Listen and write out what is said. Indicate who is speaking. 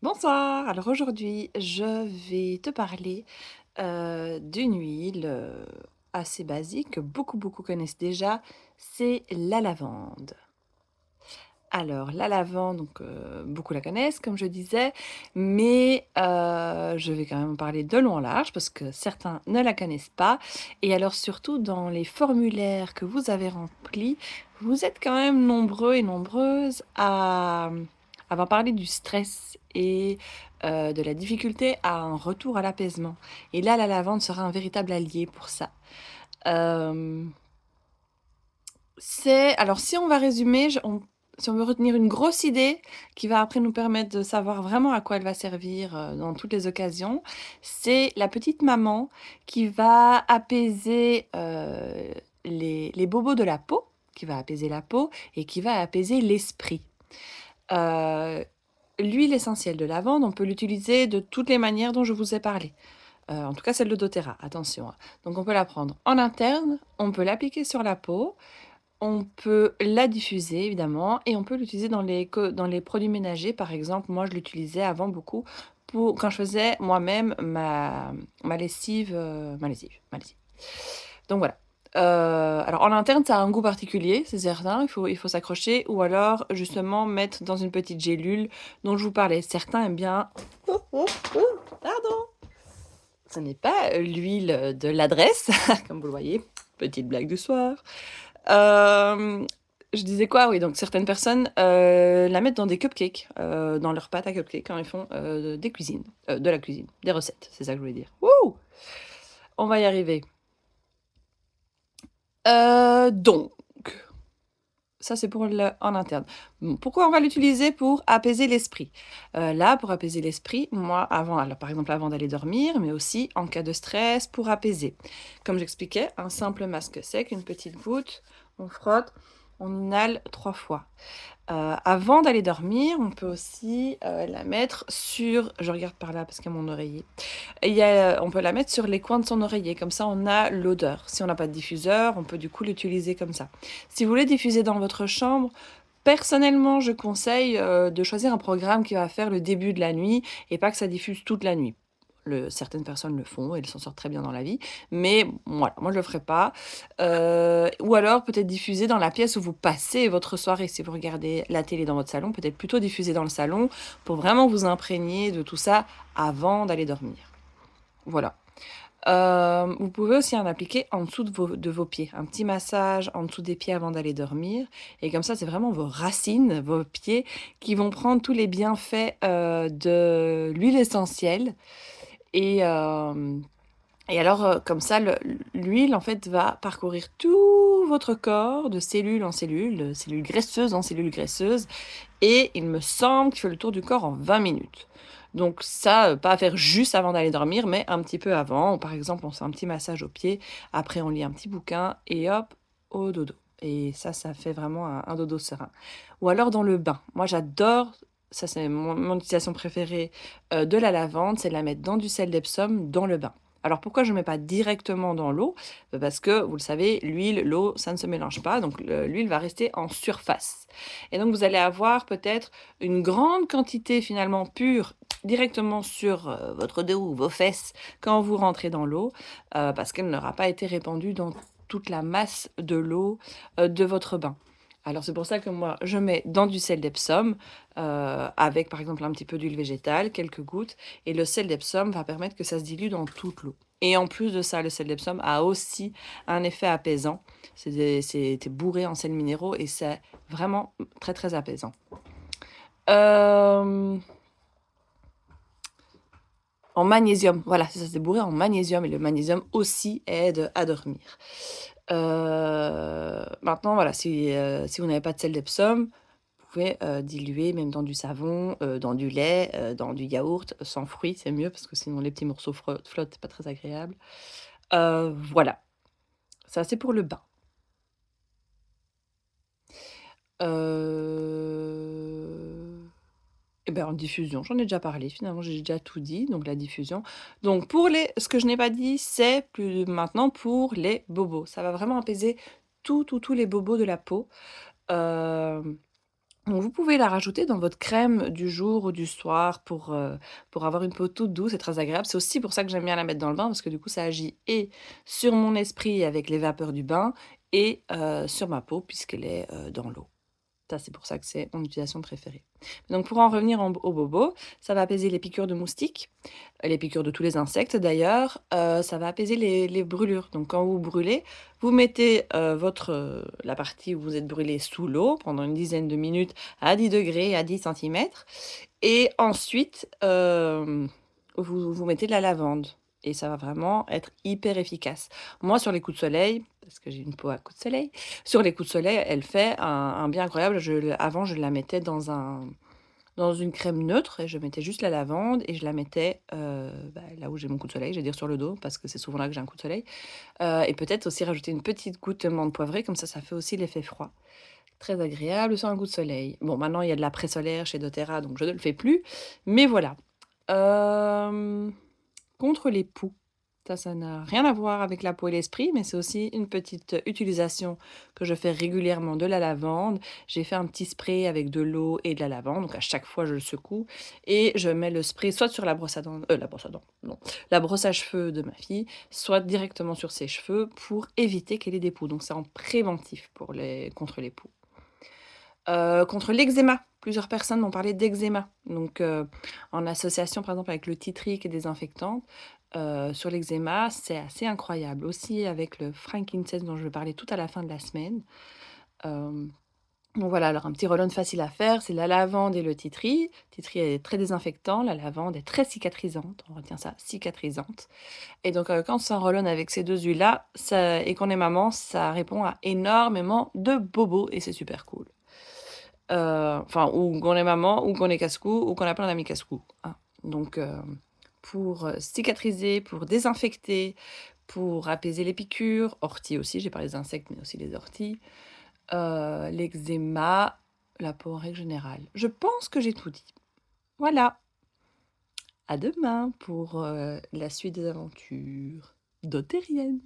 Speaker 1: Bonsoir, alors aujourd'hui je vais te parler d'une huile assez basique que beaucoup connaissent déjà, c'est la lavande. Alors la lavande, donc beaucoup la connaissent comme je disais, mais je vais quand même en parler de long en large parce que certains ne la connaissent pas. Et alors surtout dans les formulaires que vous avez remplis, vous êtes quand même nombreux et nombreuses à avoir parlé du stress et de la difficulté à un retour à l'apaisement. Et là, la lavande sera un véritable allié pour ça. Euh, alors si on va résumer, si on veut retenir une grosse idée qui va après nous permettre de savoir vraiment à quoi elle va servir, dans toutes les occasions, c'est la petite maman qui va apaiser, les bobos de la peau, qui va apaiser la peau et qui va apaiser l'esprit. Heu, L'huile essentielle de lavande, on peut l'utiliser de toutes les manières dont je vous ai parlé. En tout cas celle de doTERRA, attention, hein. Donc on peut la prendre en interne, on peut l'appliquer sur la peau, on peut la diffuser évidemment et on peut l'utiliser dans les produits ménagers. Par exemple, moi je l'utilisais avant beaucoup pour quand je faisais moi-même ma lessive. Donc voilà. Alors en interne, ça a un goût particulier, c'est certain, il faut s'accrocher ou alors justement mettre dans une petite gélule dont je vous parlais. Certains aiment bien pardon! Ce n'est pas, l'huile, de l'adresse comme vous le voyez, petite blague du soir. Hem, je disais quoi? Oui, donc certaines personnes, la mettent dans des cupcakes, dans leur pâte à cupcakes quand ils font, de la cuisine, des recettes, c'est ça que je voulais dire. Wouh! On va y arriver. Donc, ça c'est pour le en interne. Pourquoi on va l'utiliser? Pour apaiser l'esprit. Là, pour apaiser l'esprit, moi avant alors par exemple avant d'aller dormir, mais aussi en cas de stress pour apaiser. Comme j'expliquais, un simple masque sec, une petite goutte, on frotte, on inhale 3 fois. Avant d'aller dormir, on peut aussi, la mettre sur je regarde par là parce qu'il y a mon oreiller. On peut la mettre sur les coins de son oreiller, comme ça on a l'odeur. Si on n'a pas de diffuseur, on peut du coup l'utiliser comme ça. Si vous voulez diffuser dans votre chambre, personnellement, je conseille, de choisir un programme qui va faire le début de la nuit et pas que ça diffuse toute la nuit. Certaines personnes le font et elles s'en sortent très bien dans la vie, mais voilà, moi je le ferai pas. Ou alors peut-être diffuser dans la pièce où vous passez votre soirée. Si vous regardez la télé dans votre salon, peut-être plutôt diffuser dans le salon pour vraiment vous imprégner de tout ça avant d'aller dormir. Voilà. Vous pouvez aussi en appliquer en dessous de vos pieds. Un petit massage en dessous des pieds avant d'aller dormir et comme ça, c'est vraiment vos racines, vos pieds qui vont prendre tous les bienfaits, de l'huile essentielle et hem et alors, comme ça, l'huile, en fait, va parcourir tout votre corps de cellule en cellule, de cellule graisseuse en cellule graisseuse et il me semble qu'il fait le tour du corps en 20 minutes. Donc ça, pas à faire juste avant d'aller dormir, mais un petit peu avant. Par exemple, on se fait un petit massage aux pieds, après on lit un petit bouquin et hop, au dodo. Et ça fait vraiment un dodo serein. Ou alors dans le bain. Moi, j'adore, ça c'est mon utilisation préférée, de la lavande, c'est de la mettre dans du sel d'Epsom dans le bain. Alors pourquoi je ne mets pas directement dans l'eau? Parce que vous le savez, l'huile, l'eau, ça ne se mélange pas, donc l'huile va rester en surface. Et donc vous allez avoir peut-être une grande quantité finalement pure directement sur, votre dos ou vos fesses quand vous rentrez dans l'eau, parce qu'elle n'aura pas été répandue dans toute la masse de l'eau, de votre bain. Alors c'est pour ça que moi je mets dans du sel d'Epsom, avec par exemple un petit peu d'huile végétale, quelques gouttes et le sel d'Epsom va permettre que ça se dilue dans toute l'eau. Et en plus de ça, le sel d'Epsom a aussi un effet apaisant. C'est bourré en sels minéraux et c'est vraiment très apaisant. Hem, En magnésium, voilà, c'est ça, c'est bourré en magnésium et le magnésium aussi aide à dormir. Maintenant voilà, si vous n'avez pas de sel d'Epsom, vous pouvez, diluer même dans du savon, dans du lait, dans du yaourt, sans fruits, c'est mieux parce que sinon les petits morceaux flottent, c'est pas très agréable. Voilà, ça c'est pour le bain. Heu Et ben, en diffusion, j'en ai déjà parlé finalement, j'ai déjà tout dit, donc la diffusion. Donc pour les ce que je n'ai pas dit, c'est plus maintenant pour les bobos. Ça va vraiment apaiser tous les bobos de la peau. Hem Donc vous pouvez la rajouter dans votre crème du jour ou du soir pour avoir une peau toute douce et très agréable. C'est aussi pour ça que j'aime bien la mettre dans le bain parce que du coup ça agit et sur mon esprit avec les vapeurs du bain et sur ma peau puisqu'elle est, dans l'eau. Ça, c'est pour ça que c'est mon utilisation préférée. Donc pour en revenir aux bobos, ça va apaiser les piqûres de moustiques, les piqûres de tous les insectes d'ailleurs, ça va apaiser les brûlures. Donc quand vous brûlez, vous mettez, la partie où vous êtes brûlé sous l'eau pendant une dizaine de minutes à 10 degrés, à 10 centimètres et ensuite, vous mettez de la lavande et ça va vraiment être hyper efficace. Moi, sur les coups de soleil, parce que j'ai une peau à coups de soleil, sur les coups de soleil, elle fait un bien incroyable. Avant, je la mettais dans une crème neutre et je mettais juste la lavande et je la mettais, là où j'ai mon coup de soleil, je vais dire sur le dos parce que c'est souvent là que j'ai un coup de soleil, et peut-être aussi rajouter une petite goutte de menthe poivrée comme ça fait aussi l'effet froid. Très agréable sur un coup de soleil. Bon, maintenant il y a de la solaire chez doTERRA donc je ne le fais plus, mais voilà. Hem, Contre les poux, ça n'a rien à voir avec la peau et l'esprit, mais c'est aussi une petite utilisation que je fais régulièrement de la lavande. J'ai fait un petit spray avec de l'eau et de la lavande, donc à chaque fois je le secoue et je mets le spray soit sur la brosse à dents, non, la brosse à cheveux de ma fille, soit directement sur ses cheveux pour éviter qu'elle ait des poux. Donc c'est en préventif contre les poux. Contre l'eczéma, plusieurs personnes m'ont parlé d'eczéma. Donc, en association, par exemple, avec le tea tree qui est désinfectante, sur l'eczéma, c'est assez incroyable. Aussi avec le frankincense dont je vais parler tout à la fin de la semaine. Hem, donc voilà, alors un petit roll-on facile à faire, c'est la lavande et le tea tree. Tea tree est très désinfectant, la lavande est très cicatrisante, on retient ça, cicatrisante. Et donc, quand on s'enrôle avec ces 2 huiles-là, ça et qu'on est maman, ça répond à énormément de bobos et c'est super cool. Enfin, ou qu'on est maman, ou qu'on est casse-cou, ou qu'on a plein d'amis casse-cou, hein. Donc, pour, cicatriser, pour désinfecter, pour apaiser les piqûres, orties aussi, j'ai parlé des insectes, mais aussi les orties, l'eczéma, la peau en règle générale. Je pense que j'ai tout dit. Voilà, à demain pour, la suite des aventures dotériennes.